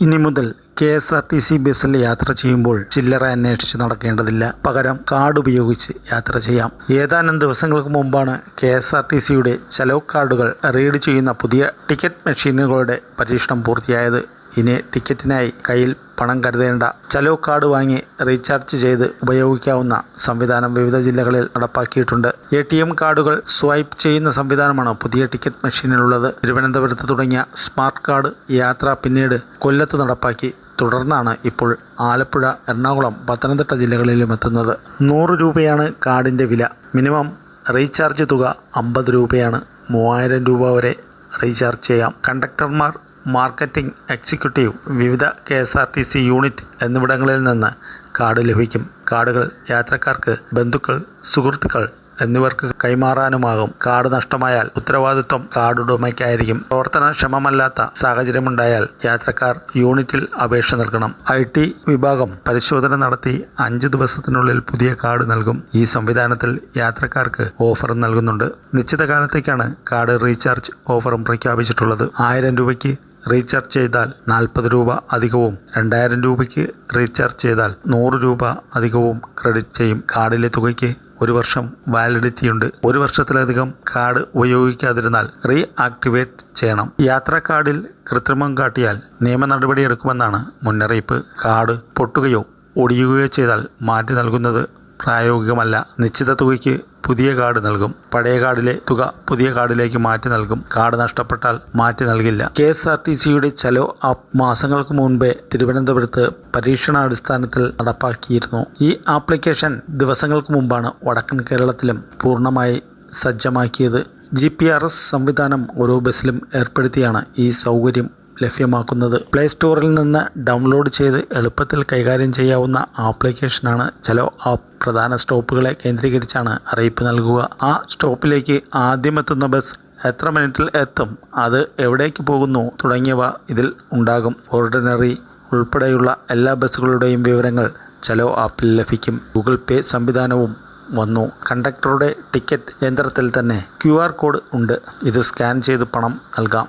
ഇനി മുതൽ KSRTC ബസ്സിൽ യാത്ര ചെയ്യുമ്പോൾ ചില്ലറ അന്വേഷിച്ച് നടക്കേണ്ടതില്ല. പകരം കാർഡ് ഉപയോഗിച്ച് യാത്ര ചെയ്യാം. ഏതാനും ദിവസങ്ങൾക്ക് മുമ്പാണ് KSRTCയുടെ ചലോ കാർഡുകൾ റീഡ് ചെയ്യുന്ന പുതിയ ടിക്കറ്റ് മെഷീനുകളുടെ പരീക്ഷണം പൂർത്തിയായത്. ഇനി ടിക്കറ്റിനായി കയ്യിൽ പണം കരുതേണ്ട. ചലോ കാർഡ് വാങ്ങി റീചാർജ് ചെയ്ത് ഉപയോഗിക്കാവുന്ന സംവിധാനം വിവിധ ജില്ലകളിൽ നടപ്പാക്കിയിട്ടുണ്ട്. ATM കാർഡുകൾ സ്വൈപ്പ് ചെയ്യുന്ന സംവിധാനമാണ് പുതിയ ടിക്കറ്റ് മെഷീനിലുള്ളത്. തിരുവനന്തപുരത്ത് തുടങ്ങിയ സ്മാർട്ട് കാർഡ് യാത്ര പിന്നീട് കൊല്ലത്ത് നടപ്പാക്കി. തുടർന്നാണ് ഇപ്പോൾ ആലപ്പുഴ, എറണാകുളം, പത്തനംതിട്ട ജില്ലകളിലും എത്തുന്നത്. 100 രൂപയാണ് കാർഡിൻ്റെ വില. മിനിമം റീചാർജ് തുക 50 രൂപയാണ്. 3000 രൂപ വരെ റീചാർജ് ചെയ്യാം. കണ്ടക്ടർമാർ, മാർക്കറ്റിംഗ് എക്സിക്യൂട്ടീവ്, വിവിധ KSRTC യൂണിറ്റ് എന്നിവിടങ്ങളിൽ നിന്ന് കാർഡ് ലഭിക്കും. കാർഡുകൾ യാത്രക്കാർക്ക്, ബന്ധുക്കൾ, സുഹൃത്തുക്കൾ എന്നിവർക്ക് കൈമാറാനുമാകും. കാർഡ് നഷ്ടമായാൽ ഉത്തരവാദിത്വം കാർഡ് ഉടമയ്ക്കായിരിക്കും. പ്രവർത്തനക്ഷമമല്ലാത്ത സാഹചര്യമുണ്ടായാൽ യാത്രക്കാർ യൂണിറ്റിൽ അപേക്ഷ നൽകണം. IT വിഭാഗം പരിശോധന നടത്തി 5 ദിവസത്തിനുള്ളിൽ പുതിയ കാർഡ് നൽകും. ഈ സംവിധാനത്തിൽ യാത്രക്കാർക്ക് ഓഫറും നൽകുന്നുണ്ട്. നിശ്ചിത കാലത്തേക്കാണ് കാർഡ് റീചാർജ് ഓഫറും പ്രഖ്യാപിച്ചിട്ടുള്ളത്. 1000 രൂപയ്ക്ക് റീചാർജ് ചെയ്താൽ 40 രൂപ അധികവും, 2000 രൂപയ്ക്ക് റീചാർജ് ചെയ്താൽ 100 രൂപ അധികവും ക്രെഡിറ്റ് ചെയ്യും. കാർഡിലെ തുകയ്ക്ക് 1 വർഷം വാലിഡിറ്റിയുണ്ട്. 1 വർഷത്തിലധികം കാർഡ് ഉപയോഗിക്കാതിരുന്നാൽ റീ ആക്ടിവേറ്റ് ചെയ്യണം. യാത്രാ കാർഡിൽ കൃത്രിമം കാട്ടിയാൽ നിയമ നടപടിയെടുക്കുമെന്നാണ് മുന്നറിയിപ്പ്. കാർഡ് പൊട്ടുകയോ ഒടിയുകയോ ചെയ്താൽ മാറ്റി നൽകുന്നത് പ്രായോഗികമല്ല. നിശ്ചിത തുകയ്ക്ക് പുതിയ കാർഡ് നൽകും. പഴയ കാർഡിലെ തുക പുതിയ കാർഡിലേക്ക് മാറ്റി നൽകും. കാർഡ് നഷ്ടപ്പെട്ടാൽ മാറ്റി നൽകില്ല. KSRTCയുടെ ചലോ ആപ്പ് മാസങ്ങൾക്ക് മുൻപേ തിരുവനന്തപുരത്ത് പരീക്ഷണാടിസ്ഥാനത്തിൽ നടപ്പാക്കിയിരുന്നു. ഈ ആപ്ലിക്കേഷൻ ദിവസങ്ങൾക്ക് മുമ്പാണ് വടക്കൻ കേരളത്തിലും പൂർണ്ണമായി സജ്ജമാക്കിയത്. GPRS സംവിധാനം ഓരോ ബസ്സിലും ഏർപ്പെടുത്തിയാണ് ഈ സൗകര്യം ലഭ്യമാക്കുന്നത്. പ്ലേ സ്റ്റോറിൽ നിന്ന് ഡൗൺലോഡ് ചെയ്ത് എളുപ്പത്തിൽ കൈകാര്യം ചെയ്യാവുന്ന ആപ്ലിക്കേഷനാണ് ചലോ ആപ്പ്. പ്രധാന സ്റ്റോപ്പുകളെ കേന്ദ്രീകരിച്ചാണ് അറിയിപ്പ് നൽകുക. ആ സ്റ്റോപ്പിലേക്ക് ആദ്യമെത്തുന്ന ബസ് എത്ര മിനിറ്റിൽ എത്തും, അത് എവിടേക്ക് പോകുന്നു തുടങ്ങിയവ ഇതിൽ ഉണ്ടാകും. ഓർഡിനറി ഉൾപ്പെടെയുള്ള എല്ലാ ബസ്സുകളുടെയും വിവരങ്ങൾ ചലോ ആപ്പിൽ ലഭിക്കും. Google Pay സംവിധാനവും വന്നു. കണ്ടക്ടറുടെ ടിക്കറ്റ് യന്ത്രത്തിൽ തന്നെ QR കോഡ് ഉണ്ട്. ഇത് സ്കാൻ ചെയ്ത് പണം നൽകാം.